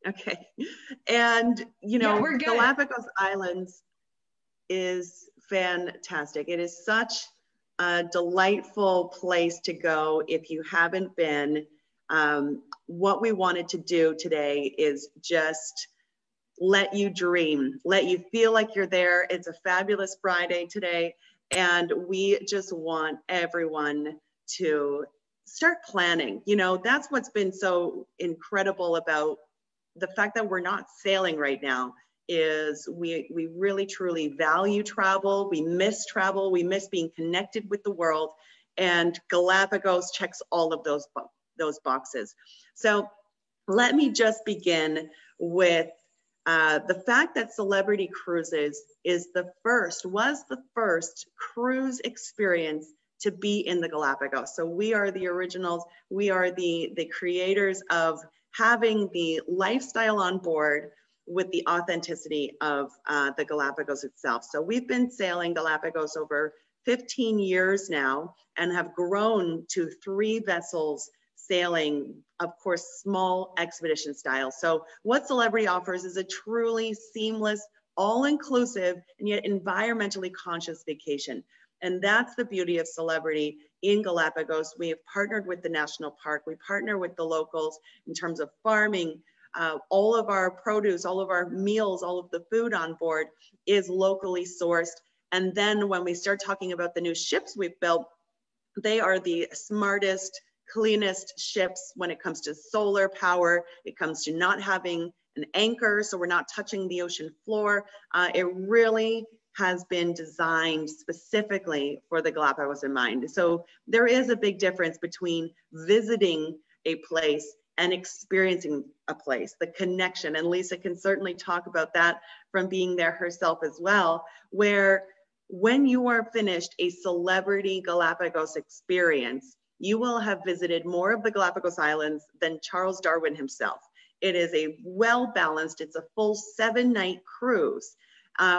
Okay. And, Yeah, we're good. Galapagos Islands is fantastic. It is such a delightful place to go if you haven't been. What we wanted to do today is just let you dream, let you feel like you're there. It's a fabulous Friday today, and we just want everyone to start planning. That's what's been so incredible about the fact that we're not sailing right now is we really truly value travel. We miss travel. We miss being connected with the world, and Galapagos checks all of those boxes. So let me just begin with the fact that Celebrity Cruises was the first cruise experience to be in the Galapagos. So we are the originals. We are the creators of having the lifestyle on board with the authenticity of the Galapagos itself. So we've been sailing Galapagos over 15 years now and have grown to 3 vessels sailing, of course, small expedition style. So what Celebrity offers is a truly seamless, all-inclusive, and yet environmentally conscious vacation. And that's the beauty of Celebrity in Galapagos. We have partnered with the National Park. We partner with the locals in terms of farming. All of our produce, all of our meals, all of the food on board is locally sourced. And then when we start talking about the new ships we've built, they are the smartest, cleanest ships when it comes to solar power. It comes to not having an anchor, so we're not touching the ocean floor. It really has been designed specifically for the Galapagos in mind. So there is a big difference between visiting a place and experiencing a place, the connection. And Lisa can certainly talk about that from being there herself as well, where when you are finished a Celebrity Galapagos experience, you will have visited more of the Galapagos Islands than Charles Darwin himself. It is a well-balanced, it's a full 7-night cruise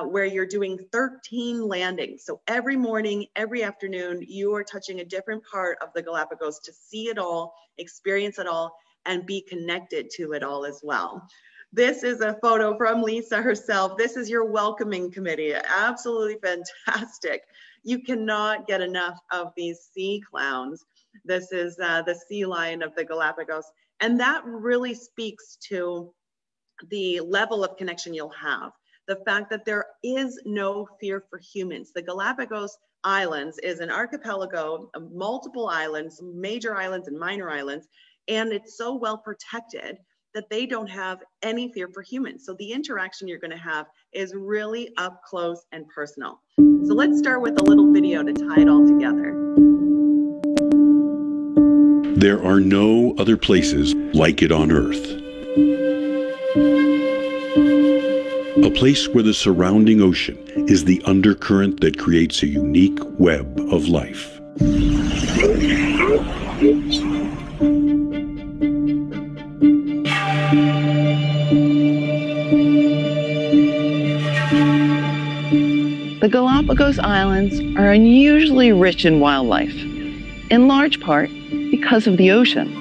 where you're doing 13 landings. So every morning, every afternoon, you are touching a different part of the Galapagos to see it all, experience it all, and be connected to it all as well. This is a photo from Lisa herself. This is your welcoming committee. Absolutely fantastic. You cannot get enough of these sea clowns. This is the sea lion of the Galapagos. And that really speaks to the level of connection you'll have. The fact that there is no fear for humans. The Galapagos Islands is an archipelago of multiple islands, major islands and minor islands, and it's so well protected that they don't have any fear for humans. So the interaction you're gonna have is really up close and personal. So let's start with a little video to tie it all together. There are no other places like it on Earth. A place where the surrounding ocean is the undercurrent that creates a unique web of life. The Galapagos Islands are unusually rich in wildlife, in large part because of the ocean.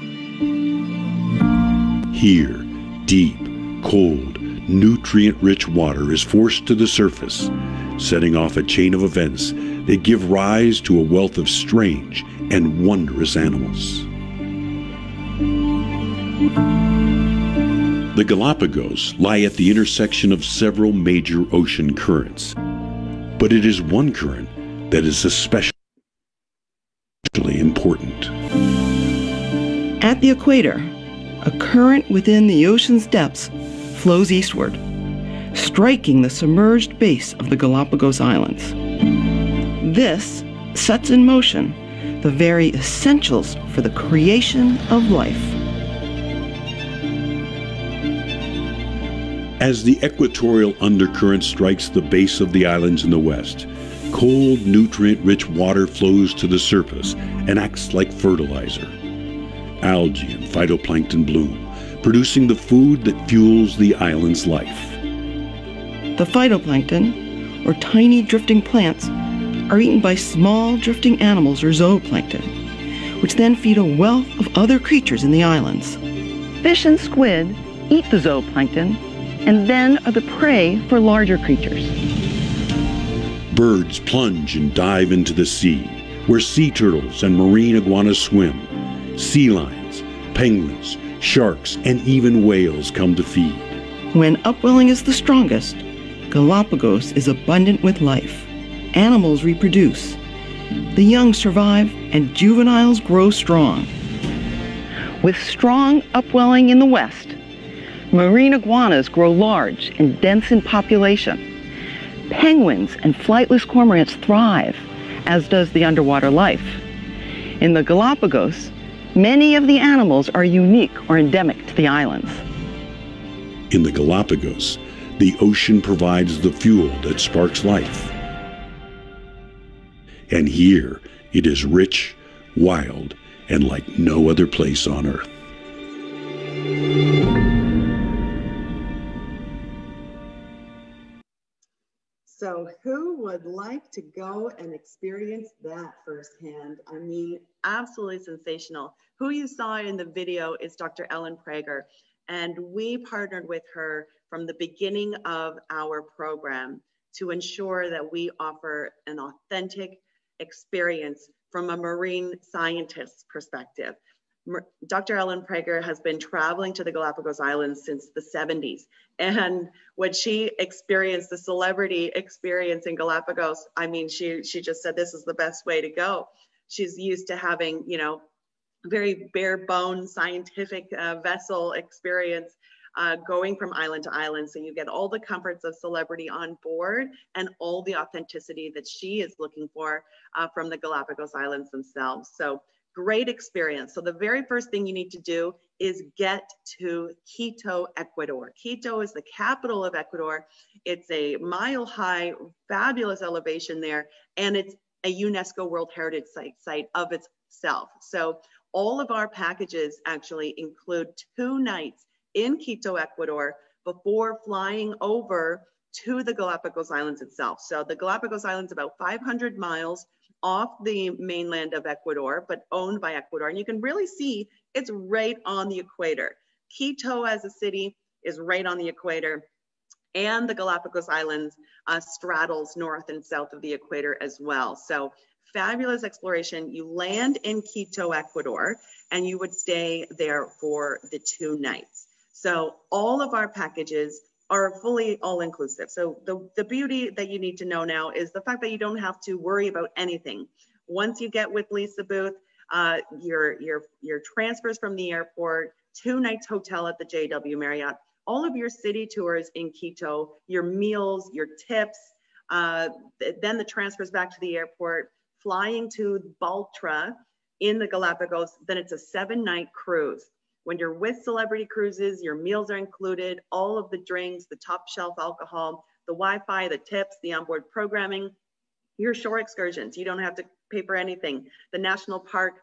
Here, deep, cold, nutrient-rich water is forced to the surface, setting off a chain of events that give rise to a wealth of strange and wondrous animals. The Galapagos lie at the intersection of several major ocean currents, but it is one current that is especially important. At the equator, a current within the ocean's depths flows eastward, striking the submerged base of the Galapagos Islands. This sets in motion the very essentials for the creation of life. As the equatorial undercurrent strikes the base of the islands in the west, cold, nutrient-rich water flows to the surface and acts like fertilizer. Algae and phytoplankton bloom, producing the food that fuels the island's life. The phytoplankton, or tiny drifting plants, are eaten by small drifting animals or zooplankton, which then feed a wealth of other creatures in the islands. Fish and squid eat the zooplankton and then are the prey for larger creatures. Birds plunge and dive into the sea, where sea turtles and marine iguanas swim. Sea lions, penguins, sharks, and even whales come to feed. When upwelling is the strongest, Galapagos is abundant with life. Animals reproduce. The young survive and juveniles grow strong. With strong upwelling in the west, marine iguanas grow large and dense in population. Penguins and flightless cormorants thrive, as does the underwater life. In the Galapagos, many of the animals are unique or endemic to the islands. In the Galapagos, the ocean provides the fuel that sparks life. And here, it is rich, wild, and like no other place on Earth. So who would like to go and experience that firsthand? I mean, absolutely sensational. Who you saw in the video is Dr. Ellen Prager, and we partnered with her from the beginning of our program to ensure that we offer an authentic experience from a marine scientist's perspective. Dr. Ellen Prager has been traveling to the Galapagos Islands since the 70s. And when she experienced the celebrity experience in Galapagos, I mean, she just said, this is the best way to go. She's used to having, you know, very bare bones scientific vessel experience going from island to island. So you get all the comforts of celebrity on board and all the authenticity that she is looking for from the Galapagos Islands themselves. So great experience. So the very first thing you need to do is get to Quito, Ecuador. Quito is the capital of Ecuador. It's a mile-high, fabulous elevation there, and it's a UNESCO World Heritage Site of itself. So all of our packages actually include 2 nights in Quito, Ecuador, before flying over to the Galapagos Islands itself. So the Galapagos Islands about 500 miles off the mainland of Ecuador, but owned by Ecuador. And you can really see it's right on the equator. Quito as a city is right on the equator, and the Galapagos Islands straddles north and south of the equator as well. So fabulous exploration. You land in Quito, Ecuador, and you would stay there for the 2 nights. So all of our packages are fully all-inclusive. So the beauty that you need to know now is the fact that you don't have to worry about anything. Once you get with Lisa Booth, your transfers from the airport, 2 nights hotel at the JW Marriott, all of your city tours in Quito, your meals, your tips, then the transfers back to the airport, flying to Baltra in the Galapagos, then it's a 7-night cruise. When you're with Celebrity Cruises, your meals are included, all of the drinks, the top shelf alcohol, the Wi-Fi, the tips, the onboard programming, your shore excursions. You don't have to pay for anything. The national park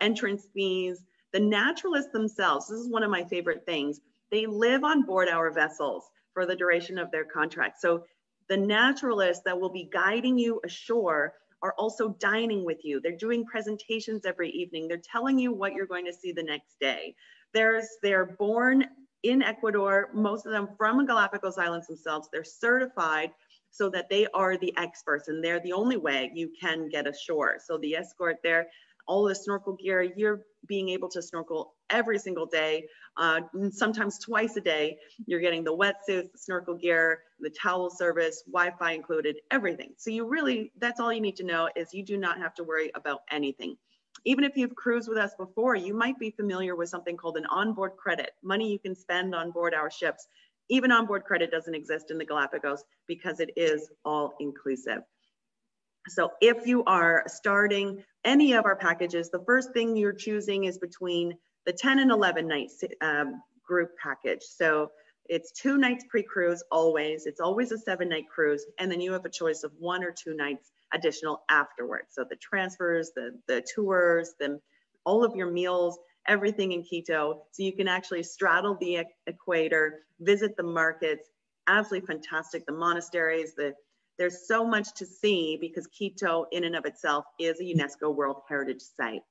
entrance fees, the naturalists themselves. This is one of my favorite things. They live on board our vessels for the duration of their contract. So the naturalists that will be guiding you ashore are also dining with you. They're doing presentations every evening. They're telling you what you're going to see the next day. They're born in Ecuador, most of them from the Galapagos Islands themselves. They're certified so that they are the experts, and they're the only way you can get ashore. So the escort there, all the snorkel gear, you're being able to snorkel every single day, sometimes twice a day. You're getting the wetsuits, the snorkel gear, the towel service, Wi-Fi included, everything. So you really, that's all you need to know, is you do not have to worry about anything. Even if you've cruised with us before, you might be familiar with something called an onboard credit, money you can spend on board our ships. Even onboard credit doesn't exist in the Galapagos because it is all inclusive. So if you are starting any of our packages, the first thing you're choosing is between the 10 and 11 nights group package. So it's 2 nights pre-cruise always. It's always a 7-night cruise. And then you have a choice of 1 or 2 nights additional afterwards. So the transfers, the tours, all of your meals, everything in Quito. So you can actually straddle the equator, visit the markets, absolutely fantastic. The monasteries, there's so much to see because Quito in and of itself is a UNESCO World Heritage Site.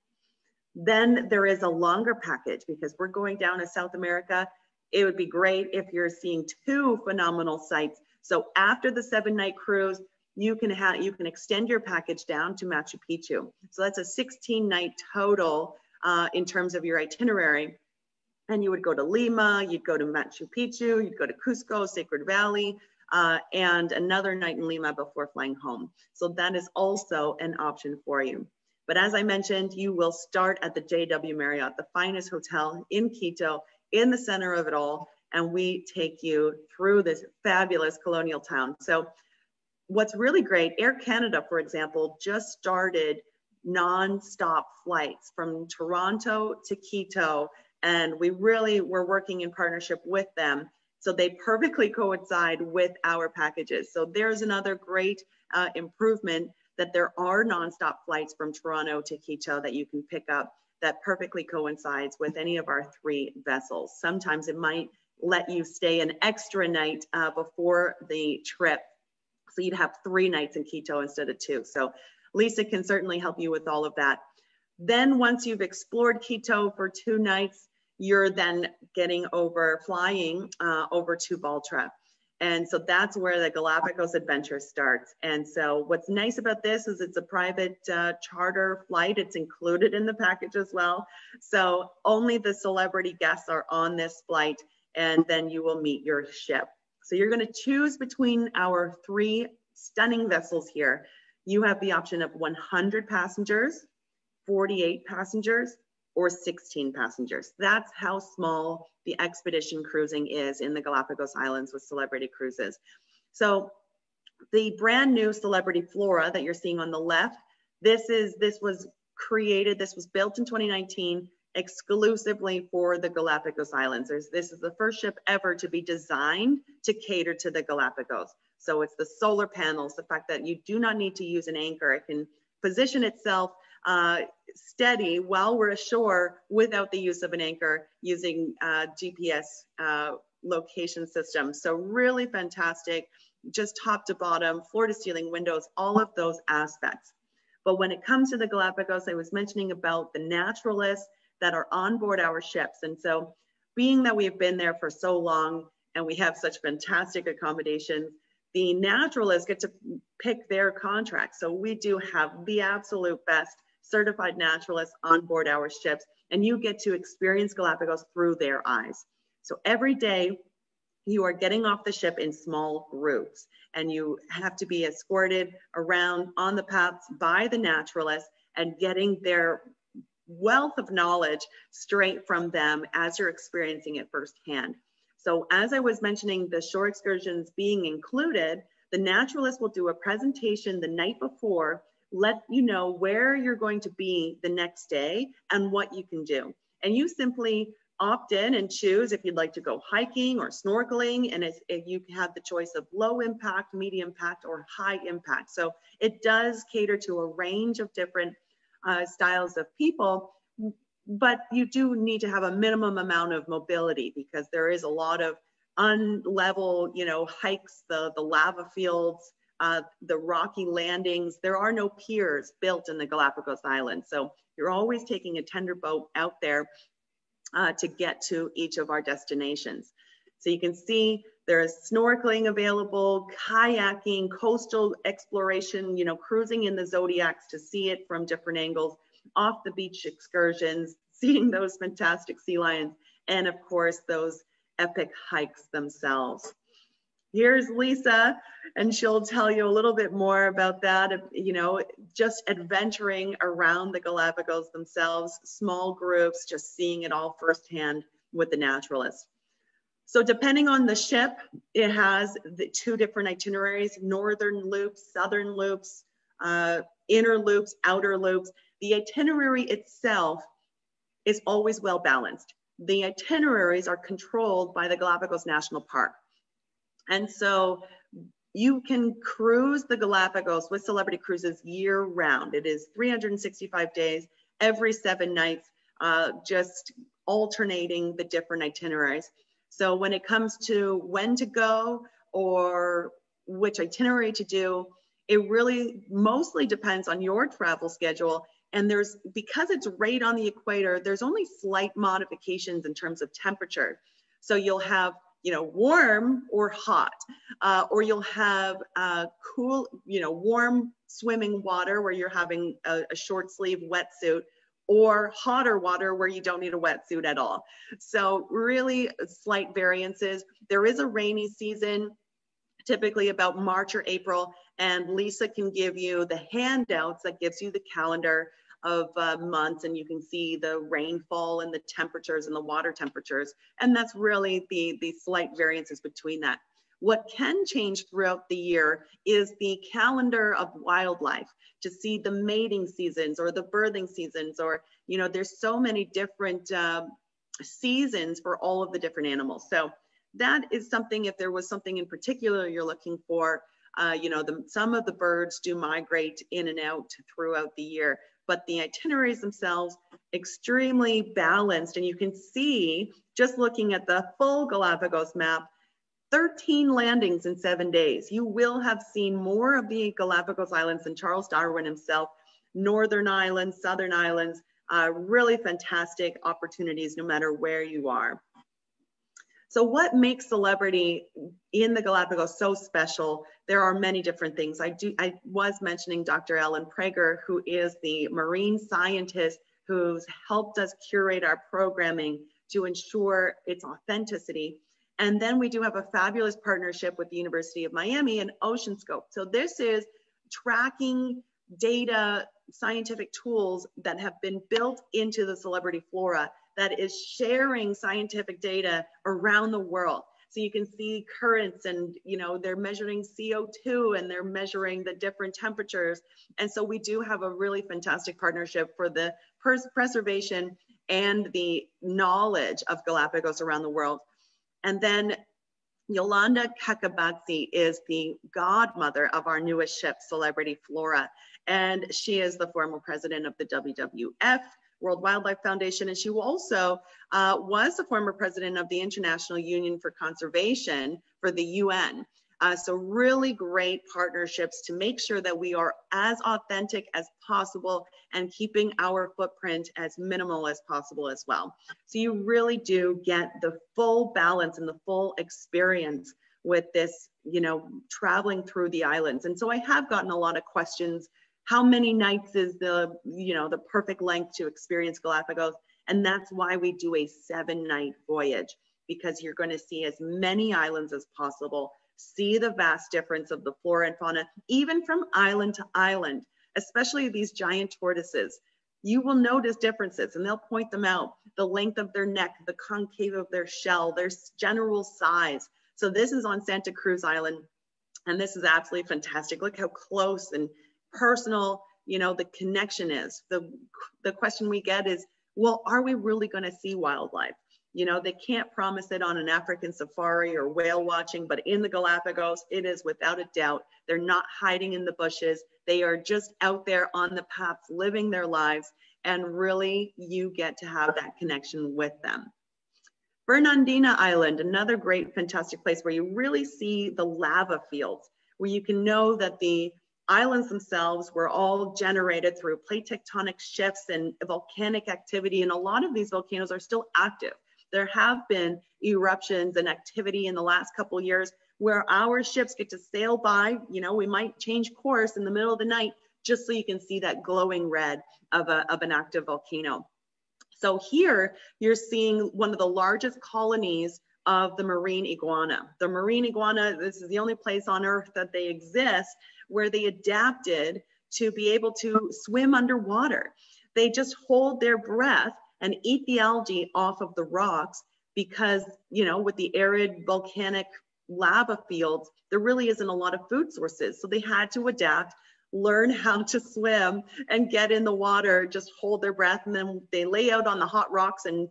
Then there is a longer package because we're going down to South America. It would be great if you're seeing 2 phenomenal sights. So after the 7-night cruise, you can extend your package down to Machu Picchu. So that's a 16-night total in terms of your itinerary. And you would go to Lima, you'd go to Machu Picchu, you'd go to Cusco, Sacred Valley, and another night in Lima before flying home. So that is also an option for you. But as I mentioned, you will start at the JW Marriott, the finest hotel in Quito, in the center of it all, and we take you through this fabulous colonial town. So what's really great, Air Canada, for example, just started non-stop flights from Toronto to Quito, and we really were working in partnership with them. So they perfectly coincide with our packages. So there's another great improvement, that there are nonstop flights from Toronto to Quito that you can pick up that perfectly coincides with any of our 3 vessels. Sometimes it might let you stay an extra night before the trip. So you'd have 3 nights in Quito instead of 2. So Lisa can certainly help you with all of that. Then once you've explored Quito for 2 nights, you're then flying over to Baltra. And so that's where the Galapagos adventure starts. And so what's nice about this is it's a private charter flight. It's included in the package as well. So only the celebrity guests are on this flight, and then you will meet your ship. So you're going to choose between our 3 stunning vessels here. You have the option of 100 passengers, 48 passengers, or 16 passengers. That's how small the expedition cruising is in the Galapagos Islands with Celebrity Cruises. So the brand new Celebrity Flora that you're seeing on the left, this was built in 2019 exclusively for the Galapagos Islands. This is the first ship ever to be designed to cater to the Galapagos. So it's the solar panels, the fact that you do not need to use an anchor. It can position itself steady while we're ashore without the use of an anchor, using GPS location system. So really fantastic, just top to bottom, floor to ceiling windows, all of those aspects. But when it comes to the Galapagos, I was mentioning about the naturalists that are on board our ships. And so being that we've been there for so long and we have such fantastic accommodations, the naturalists get to pick their contracts. So we do have the absolute best certified naturalists on board our ships, and you get to experience Galapagos through their eyes. So every day you are getting off the ship in small groups, and you have to be escorted around on the paths by the naturalists and getting their wealth of knowledge straight from them as you're experiencing it firsthand. So as I was mentioning, the shore excursions being included, the naturalist will do a presentation the night before, let you know where you're going to be the next day and what you can do. And you simply opt in and choose if you'd like to go hiking or snorkeling, and if you have the choice of low impact, medium impact, or high impact. So it does cater to a range of different styles of people, but you do need to have a minimum amount of mobility because there is a lot of unlevel, hikes, the lava fields, the rocky landings. There are no piers built in the Galapagos Islands. So you're always taking a tender boat out there to get to each of our destinations. So you can see there is snorkeling available, kayaking, coastal exploration, cruising in the zodiacs to see it from different angles, off the beach excursions, seeing those fantastic sea lions, and of course, those epic hikes themselves. Here's Lisa, and she'll tell you a little bit more about that, just adventuring around the Galapagos themselves, small groups, just seeing it all firsthand with the naturalists. So depending on the ship, it has the 2 different itineraries, northern loops, southern loops, inner loops, outer loops. The itinerary itself is always well balanced. The itineraries are controlled by the Galapagos National Park. And so you can cruise the Galapagos with Celebrity Cruises year round. It is 365 days, every 7 nights, just alternating the different itineraries. So when it comes to when to go or which itinerary to do, it really mostly depends on your travel schedule. And because it's right on the equator, there's only slight modifications in terms of temperature. So you'll have, you know, warm or hot, or you'll have cool, you know, warm swimming water where you're having a short sleeve wetsuit, or hotter water where you don't need a wetsuit at all. So really slight variances. There is a rainy season, typically about March or April, and Lisa can give you the handouts that gives you the calendar of months, and you can see the rainfall and the temperatures and the water temperatures. And that's really the slight variances between that. What can change throughout the year is the calendar of wildlife, to see the mating seasons or the birthing seasons, or, you know, there's so many different seasons for all of the different animals. So that is something, if there was something in particular you're looking for, you know, some of the birds do migrate in and out throughout the year, but the itineraries themselves extremely balanced. And you can see, just looking at the full Galapagos map, 13 landings in 7 days. You will have seen more of the Galapagos Islands than Charles Darwin himself. Northern Islands, Southern Islands, really fantastic opportunities no matter where you are. So what makes celebrity in the Galapagos so special? There are many different things. I was mentioning Dr. Ellen Prager, who is the marine scientist who's helped us curate our programming to ensure its authenticity. And then we do have a fabulous partnership with the University of Miami and OceanScope. So this is tracking data, scientific tools that have been built into the celebrity flora that is sharing scientific data around the world. So you can see currents, and, you know, they're measuring CO2 and they're measuring the different temperatures. And so we do have a really fantastic partnership for the preservation and the knowledge of Galapagos around the world. And then Yolanda Kakabadze is the godmother of our newest ship, Celebrity Flora. And she is the former president of the WWF, World Wildlife Foundation. And she also was the former president of the International Union for Conservation for the UN. So really great partnerships to make sure that we are as authentic as possible and keeping our footprint as minimal as possible as well. So you really do get the full balance and the full experience with this, you know, traveling through the islands. And so I have gotten a lot of questions. How many nights is the, you know, the perfect length to experience Galapagos? And that's why we do a 7-night voyage, because you're going to see as many islands as possible, see the vast difference of the flora and fauna, even from island to island, especially these giant tortoises. You will notice differences, and they'll point them out: the length of their neck, the concave of their shell, their general size. So this is on Santa Cruz Island, and this is absolutely fantastic. Look how close and personal, you know, the connection is. The question we get is, well, are we really going to see wildlife? You know, they can't promise it on an African safari or whale watching, but in the Galapagos, it is without a doubt. They're not hiding in the bushes. They are just out there on the paths, living their lives, and really you get to have that connection with them. Fernandina Island, another great, fantastic place where you really see the lava fields, where you can know that the islands themselves were all generated through plate tectonic shifts and volcanic activity, and a lot of these volcanoes are still active. There have been eruptions and activity in the last couple of years where our ships get to sail by. You know, we might change course in the middle of the night just so you can see that glowing red of an active volcano. So here you're seeing one of the largest colonies of the marine iguana. The marine iguana, this is the only place on Earth that they exist where they adapted to be able to swim underwater. They just hold their breath and eat the algae off of the rocks because, you know, with the arid volcanic lava fields, there really isn't a lot of food sources. So they had to adapt, learn how to swim and get in the water, just hold their breath. And then they lay out on the hot rocks and,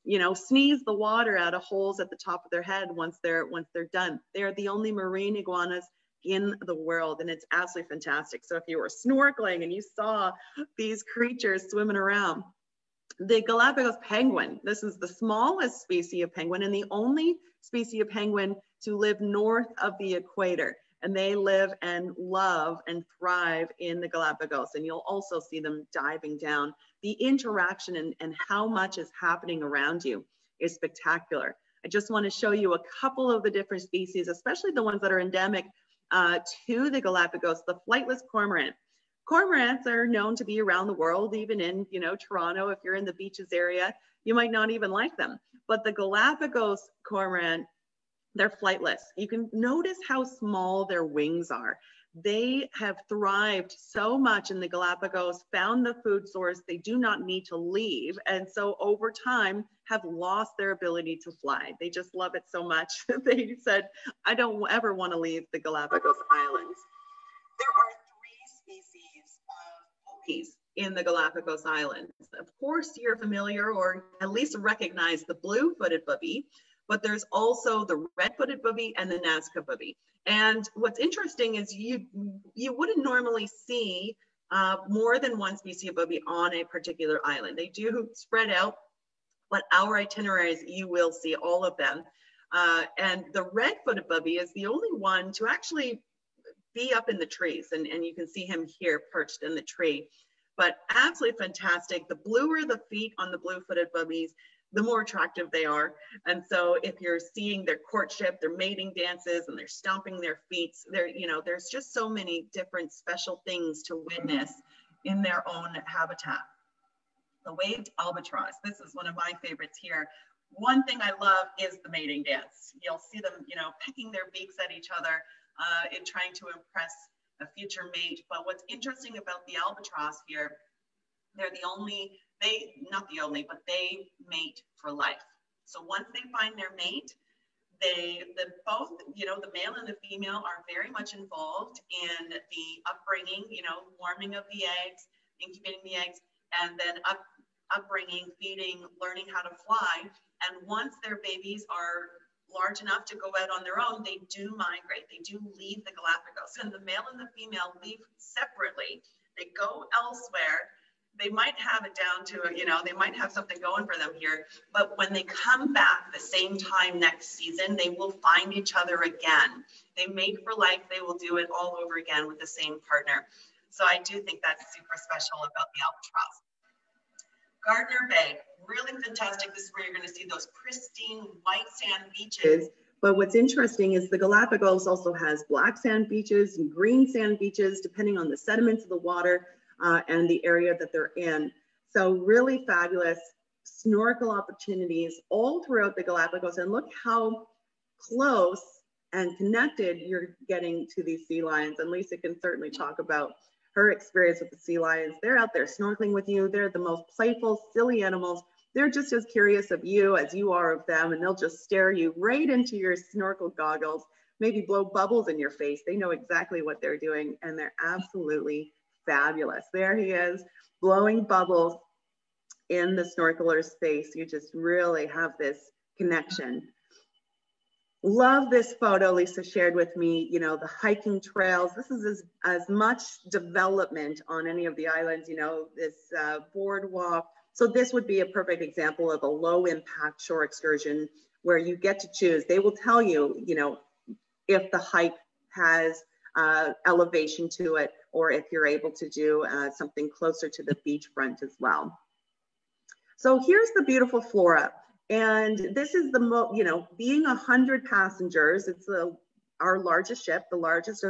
you know, sneeze the water out of holes at the top of their head once they're done. They're the only marine iguanas in the world, and it's absolutely fantastic. So if you were snorkeling and you saw these creatures swimming around, the Galapagos penguin, this is the smallest species of penguin and the only species of penguin to live north of the equator. And they live and love and thrive in the Galapagos. And you'll also see them diving down. The interaction and how much is happening around you is spectacular. I just want to show you a couple of the different species, especially the ones that are endemic to the Galapagos, the flightless cormorant. Cormorants are known to be around the world, even in, Toronto. If you're in the beaches area, you might not even like them. But the Galapagos cormorant, they're flightless. You can notice how small their wings are. They have thrived so much in the Galapagos, found the food source. They do not need to leave. And so over time have lost their ability to fly. They just love it so much. They said, I don't ever want to leave the Galapagos Islands. There are 3 species of poppies in the Galapagos Islands. Of course, you're familiar or at least recognize the blue-footed booby, but there's also the red-footed booby and the Nazca booby. And what's interesting is you wouldn't normally see more than one species of booby on a particular island. They do spread out, but our itineraries, you will see all of them. And the red-footed booby is the only one to actually be up in the trees. And you can see him here perched in the tree. But absolutely fantastic. The bluer the feet on the blue-footed boobies, the more attractive they are. And so if you're seeing their courtship, their mating dances, and they're stomping their feet, there's just so many different special things to witness in their own habitat. The waved albatross, this is one of my favorites here. One thing I love is the mating dance. You'll see them, pecking their beaks at each other in trying to impress a future mate. But what's interesting about the albatross here, they're not the only, but they mate for life. So once they find their mate, both, the male and the female are very much involved in the upbringing, warming of the eggs, incubating the eggs, and then upbringing, feeding, learning how to fly. And once their babies are large enough to go out on their own, they do migrate. They do leave the Galapagos, and the male and the female leave separately. They go elsewhere. They might have it down to, they might have something going for them here, but when they come back the same time next season, they will find each other again. They mate for life. They will do it all over again with the same partner. So I do think that's super special about the albatross. Gardner Bay, really fantastic. This is where you're going to see those pristine white sand beaches. But what's interesting is the Galapagos also has black sand beaches and green sand beaches, depending on the sediments of the water and the area that they're in. So really fabulous snorkel opportunities all throughout the Galapagos. And look how close and connected you're getting to these sea lions. And Lisa can certainly talk about her experience with the sea lions. They're out there snorkeling with you. They're the most playful, silly animals. They're just as curious of you as you are of them, and they'll just stare you right into your snorkel goggles, maybe blow bubbles in your face. They know exactly what they're doing, and they're absolutely fabulous. There he is, blowing bubbles in the snorkeler's face. You just really have this connection. Love this photo Lisa shared with me, the hiking trails. This is as much development on any of the islands, this boardwalk. So this would be a perfect example of a low impact shore excursion where you get to choose. They will tell you, if the hike has elevation to it, or if you're able to do something closer to the beachfront as well. So here's the beautiful flora. And this is being 100 passengers, it's our largest ship, the largest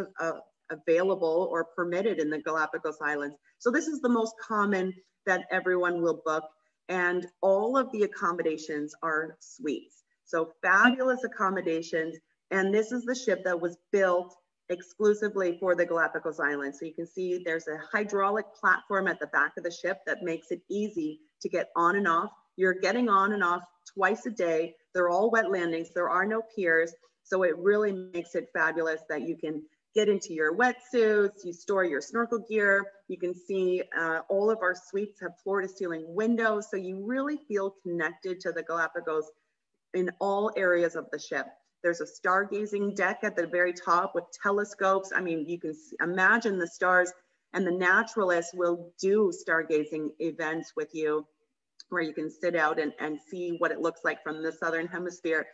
available or permitted in the Galapagos Islands. So this is the most common that everyone will book. And all of the accommodations are suites. So fabulous accommodations. And this is the ship that was built exclusively for the Galapagos Islands. So you can see there's a hydraulic platform at the back of the ship that makes it easy to get on and off. You're getting on and off twice a day. They're all wet landings. There are no piers. So it really makes it fabulous that you can get into your wetsuits, you store your snorkel gear. You can see all of our suites have floor to ceiling windows. So you really feel connected to the Galapagos in all areas of the ship. There's a stargazing deck at the very top with telescopes. I mean, you can imagine the stars, and the naturalists will do stargazing events with you where you can sit out and see what it looks like from the southern hemisphere.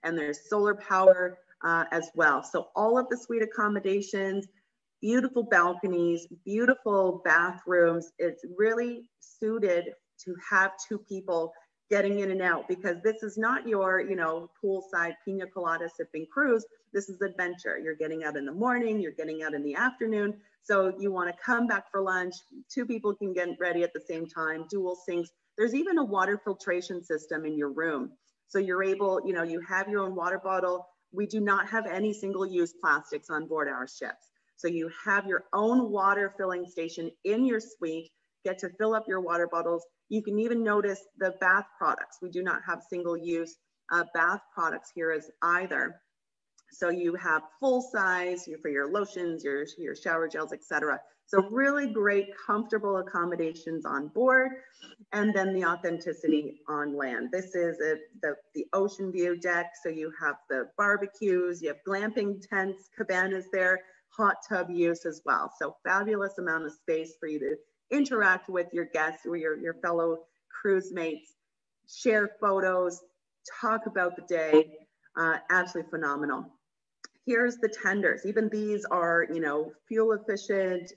And there's solar power as well. So all of the suite accommodations, beautiful balconies, beautiful bathrooms. It's really suited to have 2 people getting in and out, because this is not your, you know, poolside pina colada sipping cruise. This is adventure. You're getting out in the morning, you're getting out in the afternoon. So you want to come back for lunch. 2 people can get ready at the same time, dual sinks. There's even a water filtration system in your room. So you're able, you know, you have your own water bottle. We do not have any single-use plastics on board our ships. So you have your own water filling station in your suite, get to fill up your water bottles. You can even notice the bath products. We do not have single-use bath products here as either. So you have full size for your lotions, your shower gels, etc. So really great, comfortable accommodations on board. And then the authenticity on land. This is the ocean view deck. So you have the barbecues, you have glamping tents, cabanas there, hot tub use as well. So fabulous amount of space for you to interact with your guests or your fellow cruise mates, share photos, talk about the day. Absolutely phenomenal. Here's the tenders. Even these are, you know, fuel efficient,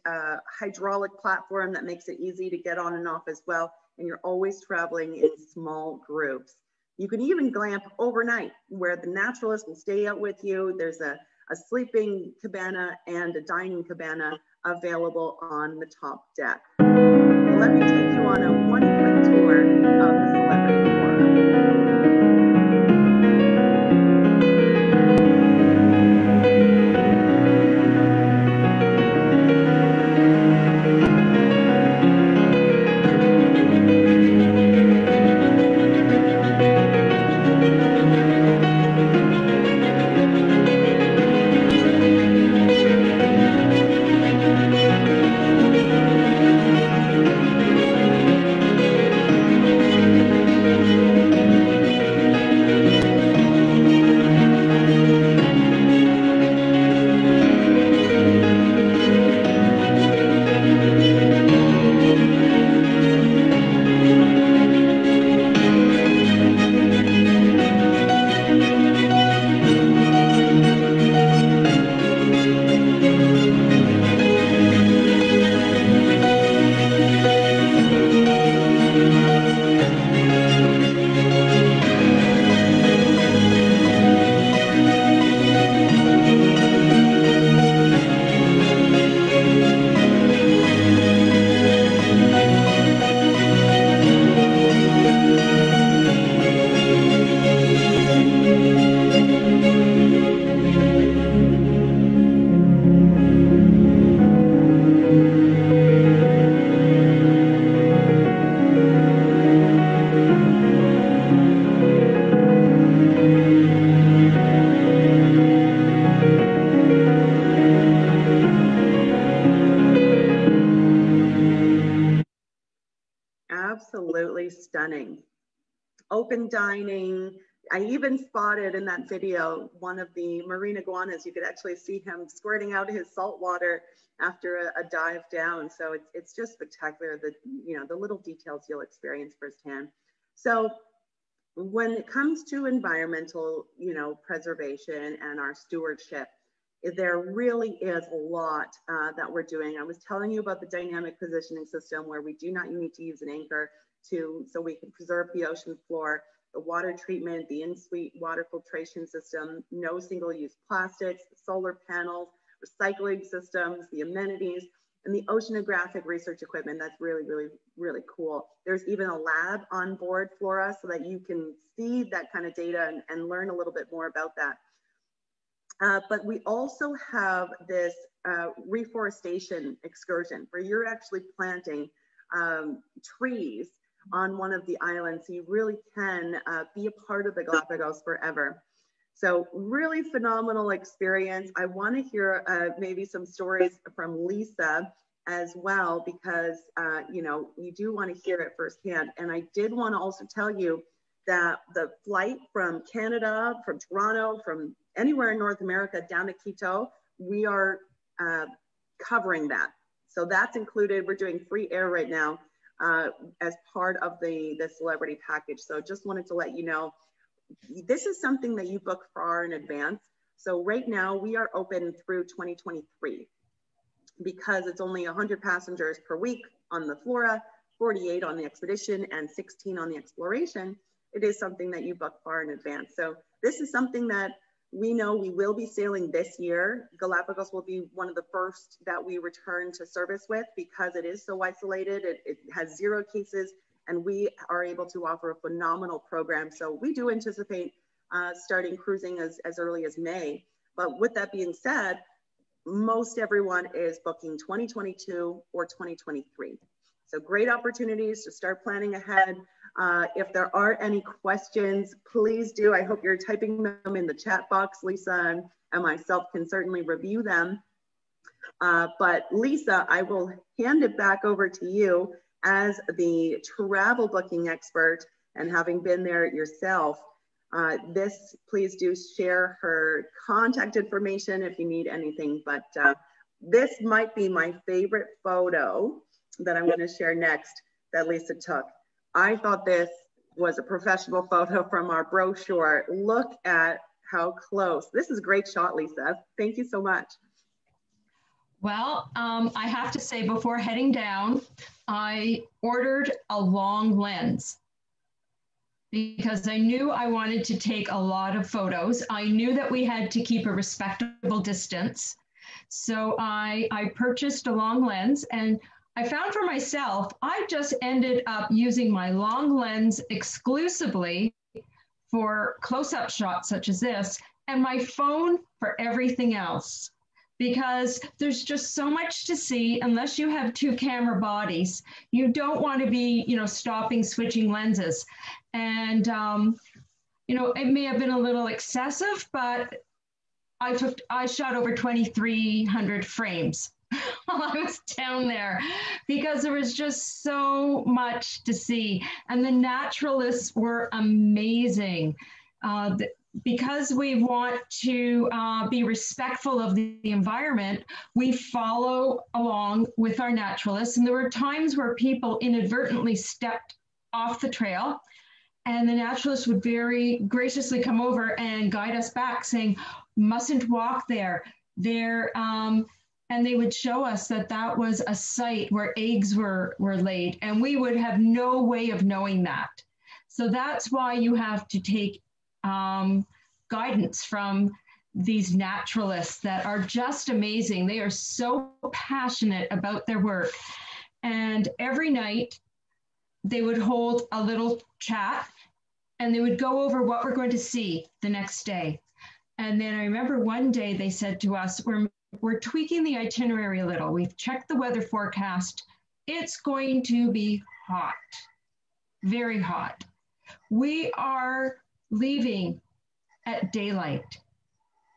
hydraulic platform that makes it easy to get on and off as well. And you're always traveling in small groups. You can even glamp overnight, where the naturalist will stay out with you. There's a sleeping cabana and a dining cabana available on the top deck. Let me take you on one quick tour of the Celebrity Flora. Absolutely stunning. Open dining. I even spotted in that video one of the marine iguanas. You could actually see him squirting out his salt water after a dive down. So it's just spectacular, the little details you'll experience firsthand. So when it comes to environmental, preservation and our stewardship, there really is a lot that we're doing. I was telling you about the dynamic positioning system, where we do not need to use an anchor so we can preserve the ocean floor, the water treatment, the in-suite water filtration system, no single-use plastics, solar panels, recycling systems, the amenities, and the oceanographic research equipment. That's really, really, really cool. There's even a lab on board Flora so that you can see that kind of data and learn a little bit more about that. But we also have this reforestation excursion where you're actually planting trees on one of the islands. So you really can be a part of the Galapagos forever. So really phenomenal experience. I want to hear maybe some stories from Lisa as well, because you do want to hear it firsthand. And I did want to also tell you that the flight from Canada, from Toronto, from anywhere in North America down to Quito, we are covering that. So that's included. We're doing free air right now as part of the celebrity package. So just wanted to let you know, this is something that you book far in advance. So right now we are open through 2023 because it's only 100 passengers per week on the Flora, 48 on the expedition and 16 on the exploration, it is something that you book far in advance. So this is something that we know we will be sailing this year. Galapagos will be one of the first that we return to service with because it is so isolated. It has 0 cases, and we are able to offer a phenomenal program. So we do anticipate starting cruising as early as May. But with that being said, most everyone is booking 2022 or 2023. So great opportunities to start planning ahead. If there are any questions, please do. I hope you're typing them in the chat box. Lisa and myself can certainly review them. But Lisa, I will hand it back over to you as the travel booking expert, and having been there yourself. Please do share her contact information if you need anything. But this might be my favorite photo that I'm going to share next that Lisa took. I thought this was a professional photo from our brochure. Look at how close. This is a great shot, Lisa. Thank you so much. Well, I have to say, before heading down, I ordered a long lens because I knew I wanted to take a lot of photos. I knew that we had to keep a respectable distance. So I purchased a long lens, and I found for myself, I just ended up using my long lens exclusively for close-up shots such as this, and my phone for everything else, because there's just so much to see. Unless you have 2 camera bodies, you don't want to be, stopping, switching lenses. And, it may have been a little excessive, but I shot over 2,300 frames while I was down there, because there was just so much to see. And the naturalists were amazing. Because we want to be respectful of the environment, we follow along with our naturalists. And there were times where people inadvertently stepped off the trail, and the naturalists would very graciously come over and guide us back, saying, mustn't walk there. And they would show us that that was a site where eggs were laid, and we would have no way of knowing that. So that's why you have to take guidance from these naturalists that are just amazing. They are so passionate about their work. And every night they would hold a little chat, and they would go over what we're going to see the next day. And then I remember one day they said to us, we're tweaking the itinerary a little. We've checked the weather forecast. It's going to be hot, very hot. We are leaving at daylight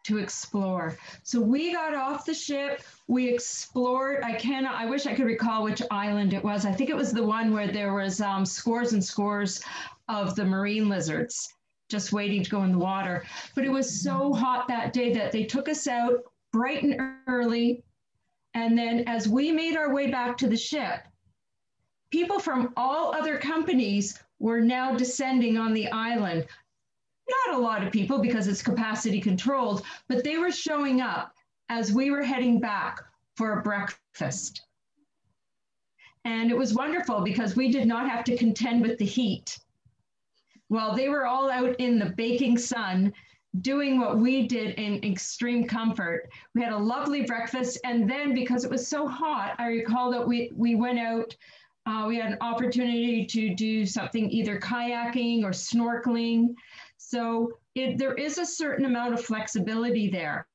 to explore. So we got off the ship, we explored. I wish I could recall which island it was. I think it was the one where there was scores and scores of the marine lizards just waiting to go in the water. But it was so hot that day that they took us out bright and early. And then as we made our way back to the ship, people from all other companies were now descending on the island. Not a lot of people because it's capacity controlled, but they were showing up as we were heading back for a breakfast. And it was wonderful because we did not have to contend with the heat. While they were all out in the baking sun, doing what we did in extreme comfort. We had a lovely breakfast. And then because it was so hot, I recall that we went out, we had an opportunity to do something, either kayaking or snorkeling. So there is a certain amount of flexibility there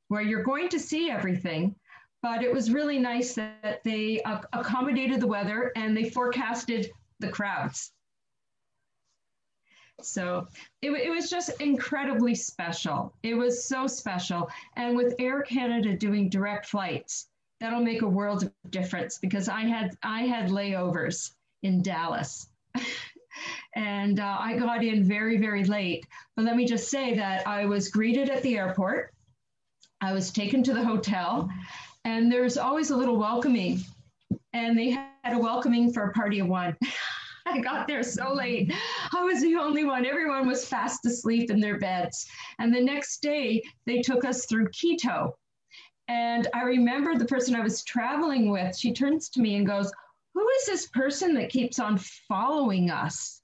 where you're going to see everything, but it was really nice that they accommodated the weather and they forecasted the crowds. So it was just incredibly special. It was so special. And with Air Canada doing direct flights, that'll make a world of difference because I had layovers in Dallas. And I got in very, very late. But let me just say that I was greeted at the airport. I was taken to the hotel, and there's always a little welcoming. And they had a welcoming for a party of one. I got there so late. I was the only one. Everyone was fast asleep in their beds. And the next day, they took us through Quito. And I remember the person I was traveling with, she turns to me and goes, "Who who is this person that keeps on following us?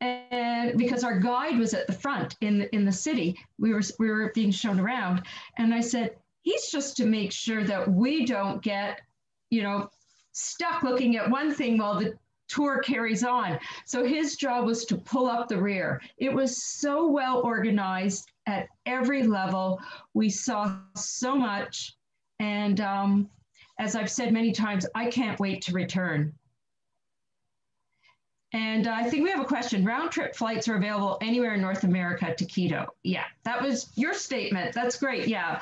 And because our guide was at the front in the city, we were being shown around. And I said, he's just to make sure that we don't get, stuck looking at one thing while the tour carries on. So his job was to pull up the rear. It was so well organized at every level. We saw so much. And as I've said many times, I can't wait to return. And I think we have a question. Round trip flights are available anywhere in North America to Quito. Yeah, that was your statement. That's great. Yeah,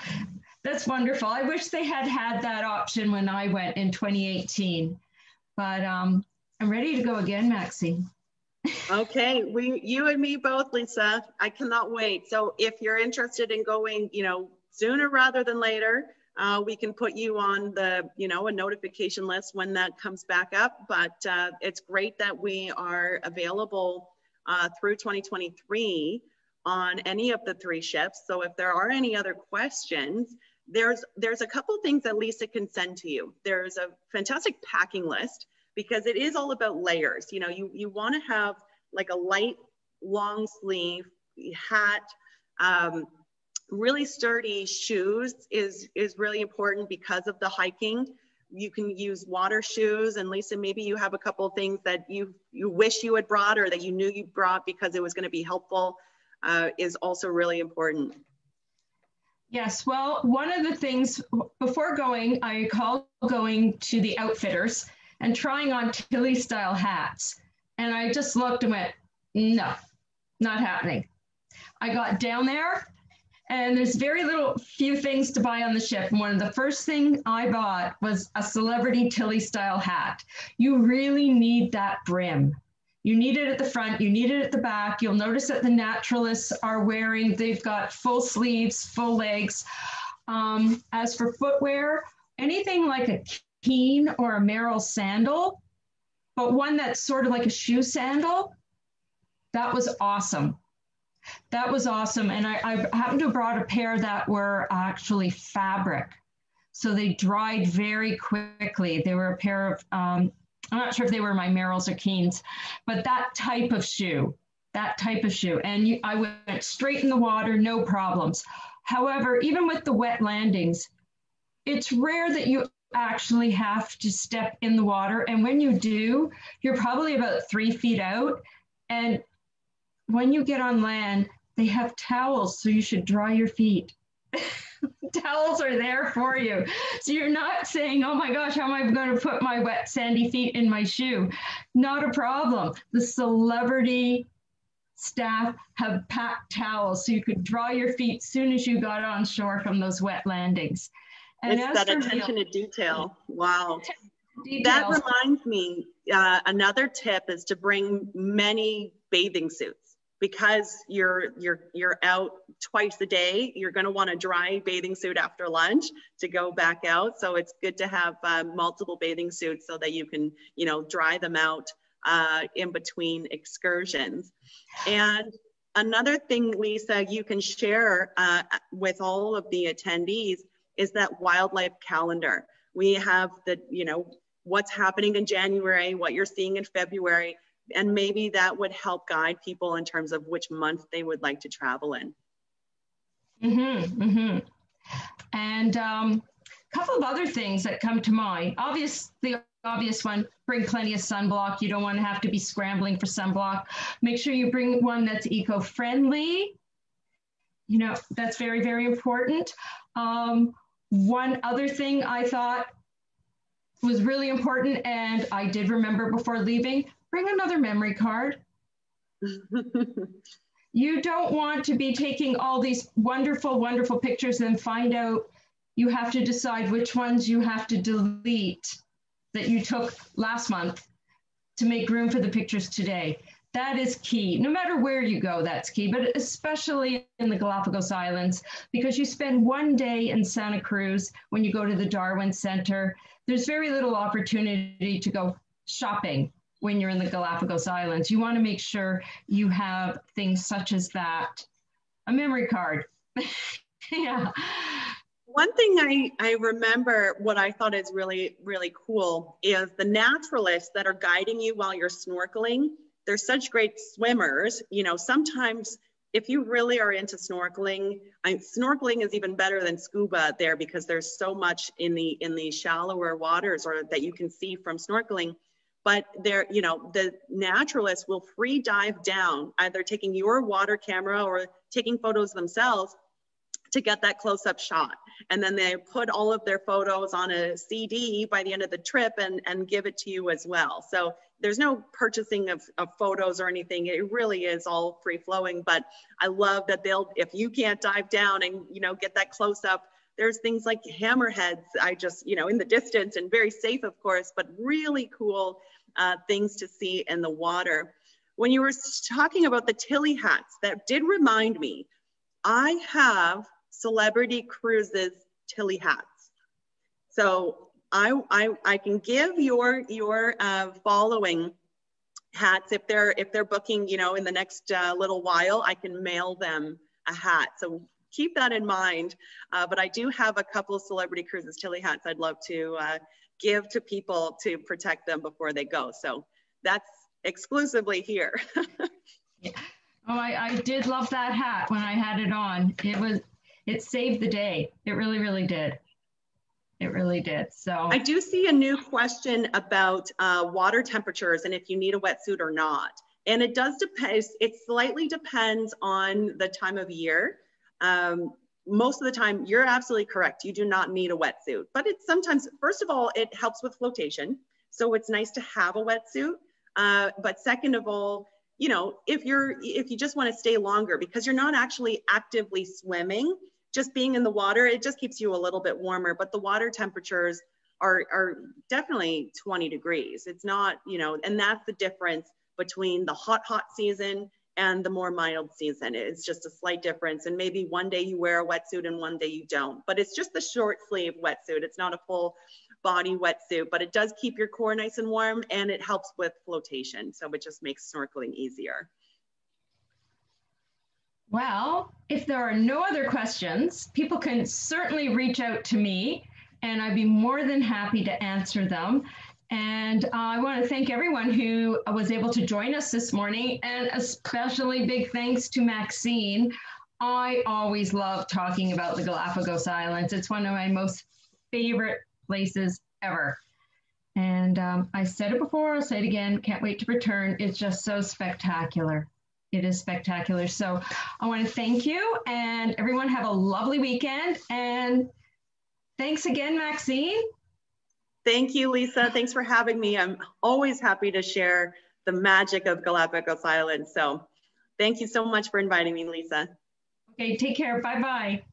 that's wonderful. I wish they had that option when I went in 2018. But I'm ready to go again, Maxine. Okay, you and me both, Lisa. I cannot wait. So if you're interested in going, sooner rather than later, we can put you on the, a notification list when that comes back up. But it's great that we are available through 2023 on any of the 3 ships. So if there are any other questions, there's a couple things that Lisa can send to you. There's a fantastic packing list, because it is all about layers. You want to have like a light, long sleeve hat. Really sturdy shoes is really important because of the hiking. You can use water shoes. And Lisa, maybe you have a couple of things that you wish you had brought or that you knew you brought because it was going to be helpful, is also really important. Yes, well, one of the things before going, I recall going to the outfitters and trying on Tilly style hats. And I just looked and went, no, not happening. I got down there and there's very few things to buy on the ship. And one of the first things I bought was a celebrity Tilly style hat. You really need that brim. You need it at the front, you need it at the back. You'll notice that the naturalists are wearing, they've got full sleeves, full legs. As for footwear, anything like a Keen or a Merrill sandal, but one that's sort of like a shoe sandal, that was awesome. That was awesome. And I happened to have brought a pair that were actually fabric. So they dried very quickly. They were a pair of, I'm not sure if they were my Merrills or Keens, but that type of shoe. And I went straight in the water, no problems. However, even with the wet landings, it's rare that you actually have to step in the water. And when you do, you're probably about 3 feet out. And when you get on land, they have towels, so you should dry your feet. Towels are there for you. So you're not saying, oh my gosh, how am I going to put my wet sandy feet in my shoe? Not a problem. The celebrity staff have packed towels so you could dry your feet as soon as you got on shore from those wet landings. And it's that attention to detail. Wow. That reminds me, another tip is to bring many bathing suits, because you're out twice a day. You're going to want a dry bathing suit after lunch to go back out. So it's good to have multiple bathing suits so that you can, dry them out in between excursions. And another thing, Lisa, you can share with all of the attendees is that wildlife calendar. We have the, what's happening in January, what you're seeing in February, and maybe that would help guide people in terms of which month they would like to travel in. And a couple of other things that come to mind. The obvious one, bring plenty of sunblock. You don't want to have to be scrambling for sunblock. Make sure you bring one that's eco-friendly. That's very, very important. One other thing I thought was really important, and I did remember before leaving, bring another memory card. You don't want to be taking all these wonderful, wonderful pictures and find out you have to decide which ones you have to delete that you took last month to make room for the pictures today. That is key. No matter where you go, that's key, but especially in the Galapagos Islands, because you spend one day in Santa Cruz when you go to the Darwin Center. There's very little opportunity to go shopping when you're in the Galapagos Islands. You want to make sure you have things such as that. A memory card. Yeah. One thing I remember what I thought is really, really cool is the naturalists that are guiding you while you're snorkeling. They're such great swimmers. You know, sometimes if you really are into snorkeling, snorkeling is even better than scuba there because there's so much in the shallower waters or that you can see from snorkeling. But there, you know, the naturalists will free dive down, either taking your water camera or taking photos themselves to get that close-up shot. And then they put all of their photos on a CD by the end of the trip and give it to you as well. So there's no purchasing of photos or anything. It really is all free-flowing, but I love that if you can't dive down and, you know, get that close-up, there's things like hammerheads, you know, in the distance and very safe, of course, but really cool things to see in the water. When you were talking about the Tilly hats, that did remind me, I have Celebrity Cruises Tilly hats. So I can give your following hats if they're booking, you know, in the next little while. I can mail them a hat. So keep that in mind. But I do have a couple of Celebrity Cruises Tilly hats I'd love to give to people to protect them before they go. So that's exclusively here. Yeah. Oh, I did love that hat when I had it on. It saved the day. It really, really did. It really did. So I do see a new question about water temperatures and if you need a wetsuit or not. And it does depend. It slightly depends on the time of year. Most of the time, you're absolutely correct. You do not need a wetsuit. But it's sometimes, first of all, it helps with flotation. So it's nice to have a wetsuit. But second of all, you know, if you just want to stay longer because you're not actually actively swimming, just being in the water, it just keeps you a little bit warmer. But the water temperatures are definitely 20 degrees. It's not, you know, and that's the difference between the hot season and the more mild season. It's just a slight difference. And maybe one day you wear a wetsuit and one day you don't. But it's just the short sleeve wetsuit. It's not a full body wetsuit, but it does keep your core nice and warm and it helps with flotation. So it just makes snorkeling easier. Well, if there are no other questions, people can certainly reach out to me and I'd be more than happy to answer them. And I want to thank everyone who was able to join us this morning, and especially big thanks to Maxine. I always love talking about the Galapagos Islands. It's one of my most favorite places ever. And I said it before, I'll say it again, can't wait to return. It's just so spectacular. It is spectacular. So I want to thank you, and everyone have a lovely weekend. And thanks again, Maxine. Thank you, Lisa. Thanks for having me. I'm always happy to share the magic of Galapagos Islands. So thank you so much for inviting me, Lisa. Okay, take care. Bye-bye.